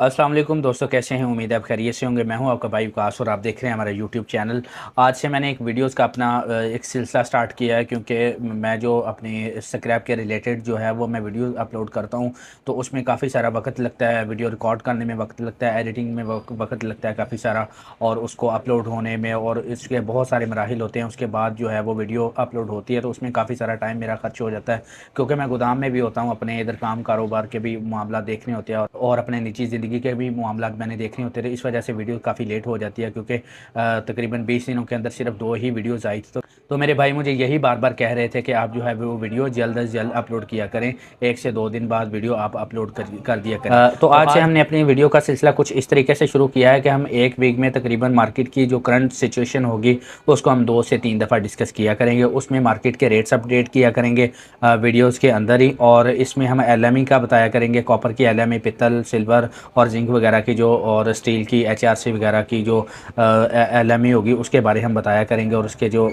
अस्सलाम वालेकुम दोस्तों, कैसे हैं? उम्मीद है आप खैरियत से होंगे। मैं हूं आपका भाई विकास और आप देख रहे हैं हमारा यूट्यूब चैनल। आज से मैंने एक वीडियोस का अपना एक सिलसिला स्टार्ट किया है, क्योंकि मैं जो अपनी स्क्रैप के रिलेटेड जो है वो मैं वीडियो अपलोड करता हूं, तो उसमें काफ़ी सारा वक्त लगता है। वीडियो रिकॉर्ड करने में वक्त लगता है, एडिटिंग में वक्त लगता है काफ़ी सारा, और उसको अपलोड होने में, और इसके बहुत सारे मराहिल होते हैं। उसके बाद जो है वो वीडियो अपलोड होती है, तो उसमें काफ़ी सारा टाइम मेरा खर्च हो जाता है, क्योंकि मैं गोदाम में भी होता हूँ, अपने इधर काम कारोबार के भी मामला देखने होते हैं और अपने निजी ज़िंदगी के भी मामला मैंने देखने होते थे। इस वजह से वीडियो काफ़ी लेट हो जाती है, क्योंकि तकरीबन 20 दिनों के अंदर सिर्फ 2 ही वीडियोज़ आई थी। तो मेरे भाई मुझे यही बार बार कह रहे थे कि आप जो है वो वीडियो जल्द अज जल्द अपलोड किया करें, 1 से 2 दिन बाद वीडियो आप अपलोड कर दिया करें। तो आज से हमने अपनी वीडियो का सिलसिला कुछ इस तरीके से शुरू किया है कि हम एक वीक में तकरीबन मार्केट की जो करंट सिचुएशन होगी उसको हम 2 से 3 दफ़ा डिस्कस किया करेंगे। उसमें मार्केट के रेट्स अपडेट किया करेंगे वीडियोज़ के अंदर ही, और इसमें हम LME का बताया करेंगे, कॉपर की LME, पित्तल, सिल्वर और जिंक वगैरह की जो, और स्टील की HRC वगैरह की जो LME होगी उसके बारे हम बताया करेंगे, और उसके जो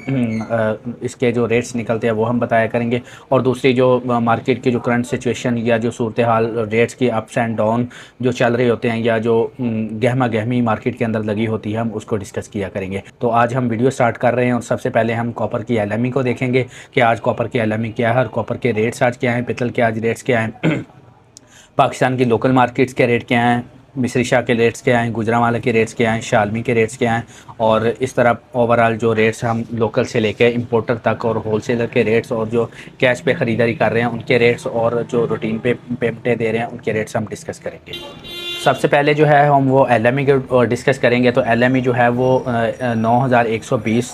इसके जो रेट्स निकलते हैं वो हम बताया करेंगे। और दूसरी जो मार्केट की जो करंट सिचुएशन या जो सूरत हाल रेट्स की अप्स एंड डाउन जो चल रहे होते हैं, या जो गहमा गहमी मार्केट के अंदर लगी होती है, हम उसको डिस्कस किया करेंगे। तो आज हम वीडियो स्टार्ट कर रहे हैं, और सबसे पहले हम कॉपर की LME को देखेंगे कि आज कॉपर की LME क्या है और कॉपर के रेट्स आज क्या हैं, पित्तल के आज रेट्स क्या हैं, पाकिस्तान की लोकल मार्केट्स के रेट क्या हैं, मिस्री शाह के रेट्स क्या हैं, गुजरांवाला के रेट्स क्या हैं, शालमी के रेट्स क्या हैं, और इस तरह ओवरऑल जो रेट्स हम लोकल से लेकर इंपोर्टर तक, और होलसेलर के रेट्स, और जो कैश पे ख़रीदारी कर रहे हैं उनके रेट्स, और जो रूटीन पे पेमेंटें दे रहे हैं उनके रेट्स हम डिस्कस करेंगे। सबसे पहले जो है हम वो LME के डिस्कस करेंगे। तो LME जो है वो $9,120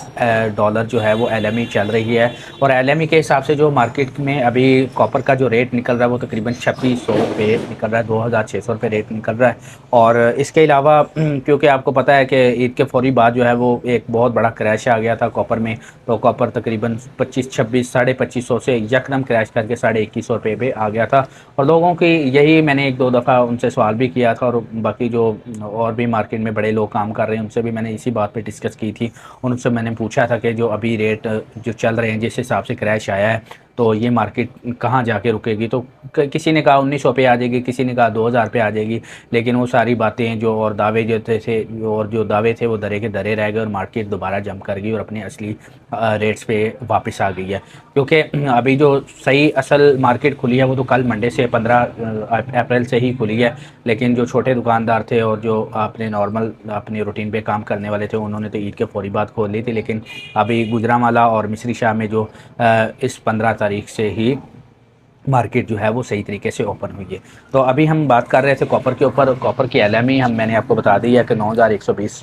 जो है वो LME चल रही है, और LME के हिसाब से जो मार्केट में अभी कॉपर का जो रेट निकल रहा है वो तकरीबन 2600 रुपये निकल रहा है, 2600 रुपये रेट निकल रहा है। और इसके अलावा क्योंकि आपको पता है कि ईद के फौरी बाद जो है वो एक बहुत बड़ा क्रैश आ गया था कॉपर में, तो कॉपर तकरीबन 2500 से यकदम क्रैश करके 2150 रुपये पे आ गया था। और लोगों की यही, मैंने 1-2 दफ़ा उनसे सवाल भी किया था, और बाकी जो और भी मार्केट में बड़े लोग काम कर रहे हैं उनसे भी मैंने इसी बात पे डिस्कस की थी। उनसे मैंने पूछा था कि जो अभी रेट जो चल रहे हैं, जिस हिसाब से क्रैश आया है, तो ये मार्केट कहाँ जाके रुकेगी। तो किसी ने कहा 1900 पे आ जाएगी, किसी ने कहा 2000 पे आ जाएगी, लेकिन वो सारी बातें जो और दावे जो थे और जो दावे थे वो दरे के दरे रह गए, और मार्केट दोबारा जंप कर गई और अपने असली रेट्स पे वापस आ गई है। क्योंकि अभी जो सही असल मार्केट खुली है वो तो कल मंडे से 15 अप्रैल से ही खुली है, लेकिन जो छोटे दुकानदार थे और जो अपने नॉर्मल अपने रूटीन पे काम करने वाले थे उन्होंने तो ईद के फौरी बाद खोल ली थी। लेकिन अभी गुजरांवाला और मिस्री शाह में जो इस 15 तारीख से ही मार्केट जो है वो सही तरीके से ओपन हुई है। तो अभी हम बात कर रहे थे कॉपर के ऊपर। कॉपर की LME मैंने आपको बता दी है कि $9,120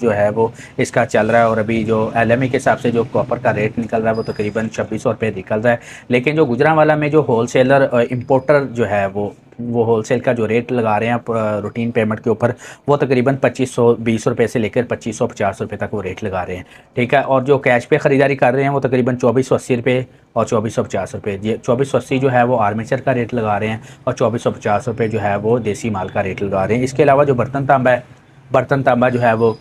जो है वो इसका चल रहा है, और अभी जो LME के हिसाब से जो कॉपर का रेट निकल रहा है वो तकरीबन 2600 रुपये निकल रहा है। लेकिन जो गुजरांवाला में जो होलसेलर इंपोर्टर जो है वो होलसेल का जो रेट लगा रहे हैं रूटीन पेमेंट के ऊपर, वो तकरीबन 2520 रुपये से लेकर 2550 रुपये तक वो रेट लगा रहे हैं। ठीक है, और जो कैश पे ख़रीदारी कर रहे हैं वो तकरीबन 2480 रुपये और 2450 रुपये। ये 2480 जो है वो आर्मेचर का रेट लगा रहे हैं, और 2450 रुपये जो है वो देसी माल का रेट लगा रहे हैं। इसके अलावा जो बर्तन तांबा जो है वो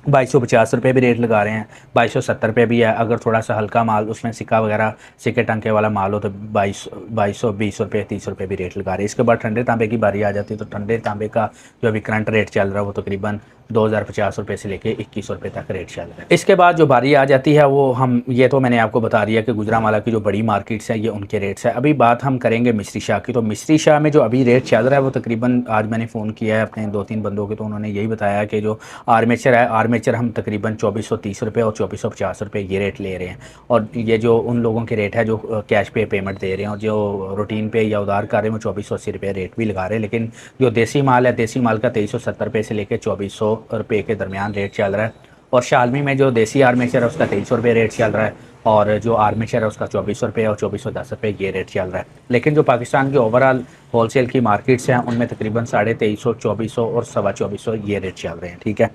2250 रुपये भी रेट लगा रहे हैं, 2270 रुपये भी है। अगर थोड़ा सा हल्का माल, उसमें सिक्का वगैरह, सिक्के टंके वाला माल हो, तो 2220 रुपये 30 रुपये भी रेट लगा रहे हैं। इसके बाद ठंडे तांबे की बारी आ जाती है, तो ठंडे तांबे का जो अभी करंट रेट चल रहा है वो तकरीबन 2050 रुपये से लेके 2100 रुपये तक रेट चल रहा है। इसके बाद जो बारी आ जाती है वो हम, ये तो मैंने आपको बता दिया कि गुजरांवाला की जो बड़ी मार्केट्स है ये उनके रेट्स है। अभी बात हम करेंगे मिस्री शाह की। तो मिस्री शाह में जो अभी रेट चल रहा है वो तकरीबन, आज मैंने फ़ोन किया है अपने 2-3 बंदों के, तो उन्होंने यही बताया कि जो आर्मेचर है, आर्मेचर हम तकरीबन 2430 रुपये और 2450 रुपये ये रेट ले रहे हैं। और ये जो उन लोगों के रेट है जो कैश पे पेमेंट दे रहे हैं, और जो रूटीन पे या उधार कर रहे हैं वो 2480 रुपये रेट भी लगा रहे हैं। लेकिन जो देसी माल है, देसी माल का 2370 रुपये से लेकर 2400 रुपये के दरमियान रेट चल रहा है। और शालमी में जो देसी आर्मेचर है उसका 2300 रुपये रेट चल रहा है, और जो आर्मेचर है उसका 2400 रुपये और 2410 रुपये ये रेट चल रहा है। लेकिन जो पाकिस्तान की ओवरऑल होलसेल की मार्केट्स हैं उनमें तकरीबन 2350, 2400 और 2425 ये रेट चल रहे हैं। ठीक है,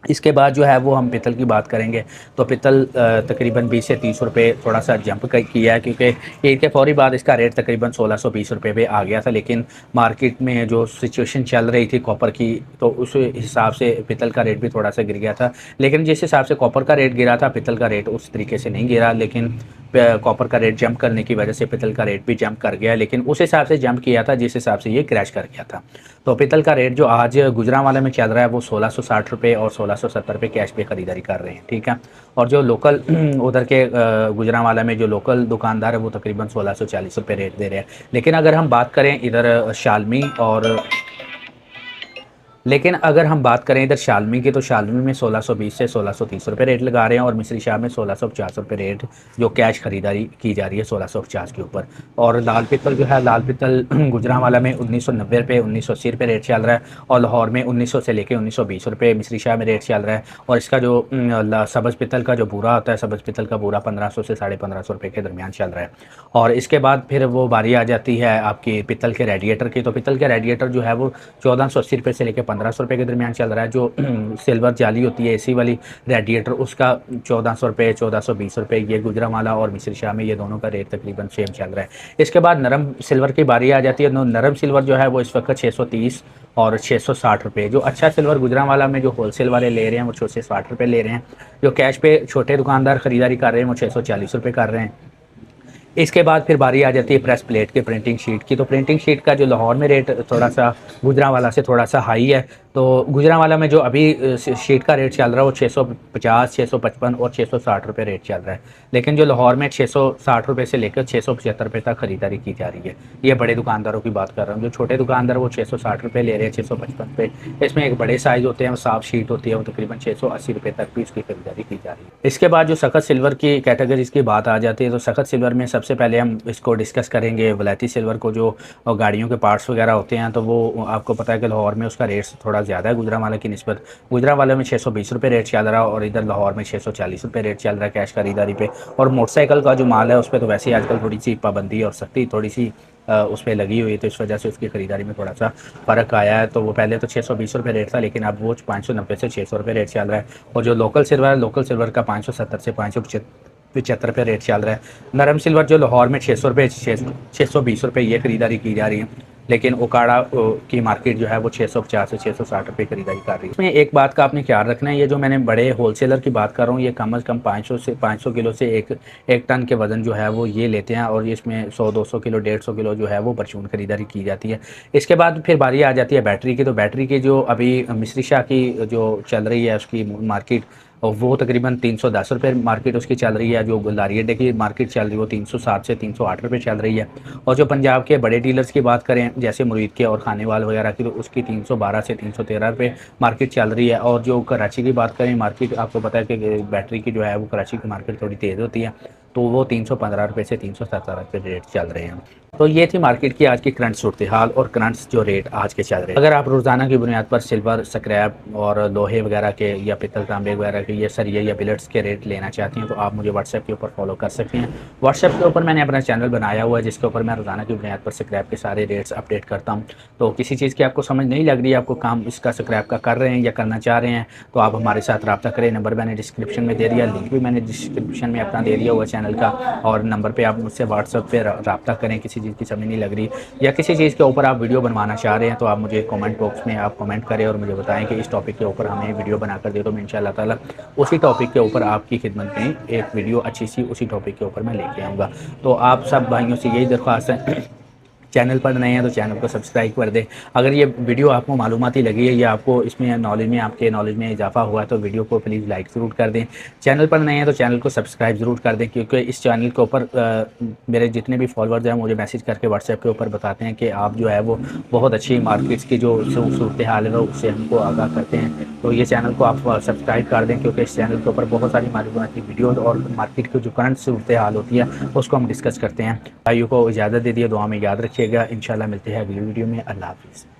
इसके बाद जो है वो हम पित्तल की बात करेंगे। तो पित्तल तकरीबन 20 से 30 रुपये थोड़ा सा जंप किया है, क्योंकि ईद के फौरी बाद इसका रेट तकरीबन 1620 रुपये पे आ गया था। लेकिन मार्केट में जो सिचुएशन चल रही थी कॉपर की, तो उस हिसाब से पित्तल का रेट भी थोड़ा सा गिर गया था। लेकिन जिस हिसाब से कॉपर का रेट गिरा था, पित्तल का रेट उस तरीके से नहीं गिरा। लेकिन कॉपर का रेट जंप करने की वजह से पितल का रेट भी जंप कर गया, लेकिन उस हिसाब से जंप किया था जिस हिसाब से ये क्रैश कर गया था। तो पितल का रेट जो आज गुजरांवाला में चल रहा है वो 1660 रुपये और 1670 रुपये कैश पे ख़रीदारी कर रहे हैं, ठीक है। और जो लोकल उधर के गुजरांवाला में जो लोकल दुकानदार है वो तकरीबन 1640 रुपये रेट दे रहे हैं। लेकिन अगर हम बात करें इधर शालमी और लेकिन अगर हम बात करें इधर शालमी की, तो शालमी में 1620 से 1630 रुपये रेट लगा रहे हैं और मिस्री शाह में 1650 रुपये रेट जो कैश खरीदारी की जा रही है 1650 के ऊपर। और लाल पित्तल जो है, लाल पित्तल गुजरांवाला में 1990 रुपये 1980 रुपये रेट चल रहा है और लाहौर में 1900 से लेकर 1920 रुपये मिस्री शाह में रेट चल रहा है। और इसका जो सब्ज़ पित्तल का जो बूरा होता है, सब्ज़ पित्तल का बूरा 1500 से 1550 रुपये के दरमियान चल रहा है। और इसके बाद फिर वो बारी आ जाती है आपकी पित्तल के रेडिएटर की। तो पित्तल के रेडिएटर जो है वो 1480 रुपये से लेकर 1500 रुपये के दरमियान चल रहा है। जो सिल्वर जाली होती है एसी वाली रेडिएटर, उसका 1400 रुपये 1420 रुपये, ये गुजरांवाला और मिस्री शाह में ये दोनों का रेट तकरीबन सेम चल रहा है। इसके बाद नरम सिल्वर की बारी आ जाती है। नरम सिल्वर जो है वो इस वक्त 630 और 660 रुपये। जो अच्छा सिल्वर गुजरांवाला में जो होलसेल वाले ले रहे हैं वो 660 रुपये ले रहे हैं। जो कैश पे छोटे दुकानदार ख़रीदारी कर रहे हैं वो 640 रुपये कर रहे हैं। इसके बाद फिर बारी आ जाती है प्रेस प्लेट के प्रिंटिंग शीट की। तो प्रिंटिंग शीट का जो लाहौर में रेट थोड़ा सा गुजरांवाला से थोड़ा सा हाई है। तो गुजरांवाला में जो अभी शीट का रेट चल रहा है वो 650, 655 और 660 रुपये रेट चल रहा है। लेकिन जो लाहौर में 660 रुपये से लेकर 675 रुपये तक ख़रीदारी की जा रही है। ये बड़े दुकानदारों की बात कर रहा हूँ। जो छोटे दुकानदार वो 660 रुपये ले रहे हैं, 655 रुपये। इसमें एक बड़े साइज़ होते हैं, वो साफ शीट होती है, वो तकरीबन 680 रुपये तक भी इसकी खरीदारी की जा रही है। इसके बाद जो सख्त सिल्वर की कैटेगरीज़ की बात आ जाती है, तो सख्त सिल्वर में सबसे पहले हम इसको डिस्कस करेंगे वलायती सिल्वर को। जो गाड़ियों के पार्ट्स वगैरह होते हैं, तो वो आपको पता है कि लाहौर में उसका रेट थोड़ा ज़्यादा है गुजरांवाला की निस्बत। गुजरांवाला में 620 रुपये रेट चल रहा है और इधर लाहौर में 640 रुपये रेट चल रहा है कैश खरीदारी पे। और मोटरसाइकिल का जो माल है उस पर तो वैसे ही आजकल थोड़ी सी पाबंदी और सख्ती थोड़ी सी उस पर लगी हुई है, तो इस वजह से उसकी खरीदारी में थोड़ा सा फ़र्क आया है। तो वो पहले तो 620 रुपये रेट था, लेकिन अब वो 590 से 600 रुपये रेट चल रहा है। और जो लोकल सिल्वर है, लोकल सिल्वर का 570 से 575 रुपये रेट चल रहा है। नरम सिल्वर जो लाहौर में 600 रुपये 620 रुपये ये खरीदारी की जा रही है। लेकिन ओकाड़ा की मार्केट जो है वो 650 से 660 रुपये खरीदारी कर रही है। इसमें एक बात का आपने ख्याल रखना है, ये जो मैंने बड़े होलसेलर की बात कर रहा हूँ, ये कम से कम 500 किलो से एक टन के वज़न जो है वो ये लेते हैं। और इसमें 100-200 किलो 150 किलो जो है वो परचून खरीदारी की जाती है। इसके बाद फिर बारी आ जाती है बैटरी की। तो बैटरी की जो अभी मिस्री शाह की जो चल रही है उसकी मार्केट, और वो तकरीबन 310 रुपये मार्केट उसकी चल रही है। जो गुलदारी अड्डे की मार्केट चल रही है वो 307 से 308 रुपये चल रही है। और जो पंजाब के बड़े डीलर्स की बात करें जैसे मुरीद के और खानेवाल वगैरह की, तो उसकी 312 से 313 रुपये मार्केट चल रही है। और जो कराची की बात करें मार्केट, आपको पता है कि बैटरी की जो है वो कराची की मार्केट थोड़ी तेज़ होती है, तो वो 315 रुपये से 317 रुपये रेट चल रहे हैं। तो ये थी मार्केट की आज की करंट सूरत हाल और करंट जो रेट आज के चल रहे हैं। अगर आप रोज़ाना की बुनियाद पर सिल्वर, स्क्रैप और लोहे वगैरह के या पित्तल तांबे वगैरह के ये सरिये या बिलेट्स के रेट लेना चाहती हैं, तो आप मुझे व्हाट्सएप के ऊपर फॉलो कर सकते हैं। व्हाट्सएप के ऊपर मैंने अपना चैनल बनाया हुआ है जिसके ऊपर मैं रोज़ाना की बुनियाद पर स्क्रैप के सारे रेट्स अपडेट करता हूँ। तो किसी चीज़ की आपको समझ नहीं लग रही है, आपको काम इसका स्क्रैप का कर रहे हैं या करना चाह रहे हैं, तो आप हमारे साथ रब्ता करें। नंबर मैंने डिस्क्रिप्शन में दे दिया, लिंक भी मैंने डिस्क्रिप्शन में अपना दे दिया हुआ चैनल का, और नंबर पे आप मुझसे व्हाट्सएप पे रब्ता करें। किसी चीज़ की समझ नहीं लग रही या किसी चीज़ के ऊपर आप वीडियो बनवाना चाह रहे हैं, तो आप मुझे कमेंट बॉक्स में आप कमेंट करें और मुझे बताएं कि इस टॉपिक के ऊपर हमें वीडियो बनाकर दे, तो मैं इंशाअल्लाह ताला उसी टॉपिक के ऊपर आपकी खिदमत में एक वीडियो अच्छी सी उसी टॉपिक के ऊपर मैं लेके आऊँगा। तो आप सब भाइयों से यही दरख्वास्त है, चैनल पर नए हैं तो चैनल को सब्सक्राइब कर दें। अगर ये वीडियो आपको मालूमाती लगी है या आपको इसमें आपके नॉलेज में इजाफा हुआ है, तो वीडियो को प्लीज़ लाइक ज़रूर कर दें। चैनल पर नए हैं तो चैनल को सब्सक्राइब ज़रूर कर दें, क्योंकि इस चैनल के ऊपर मेरे जितने भी फॉलोअर्स हैं मुझे मैसेज करके व्हाट्सएप के ऊपर बताते हैं कि आप जो है वो बहुत अच्छी मार्केट्स की जो सूरत हाल है उससे हमको आगाह करते हैं। तो ये चैनल को आप सब्सक्राइब कर दें, क्योंकि इस चैनल के ऊपर बहुत सारी मालूमाती वीडियोज़ और मार्केट की जो करंट सूरत हाल होती है उसको हम डिस्कस करते हैं। भाइयों को इजाज़त दे दिए, दुआ में याद रखिएगा। इंशाल्लाह मिलते हैं अगली वीडियो में। अल्लाह हाफ़िज़।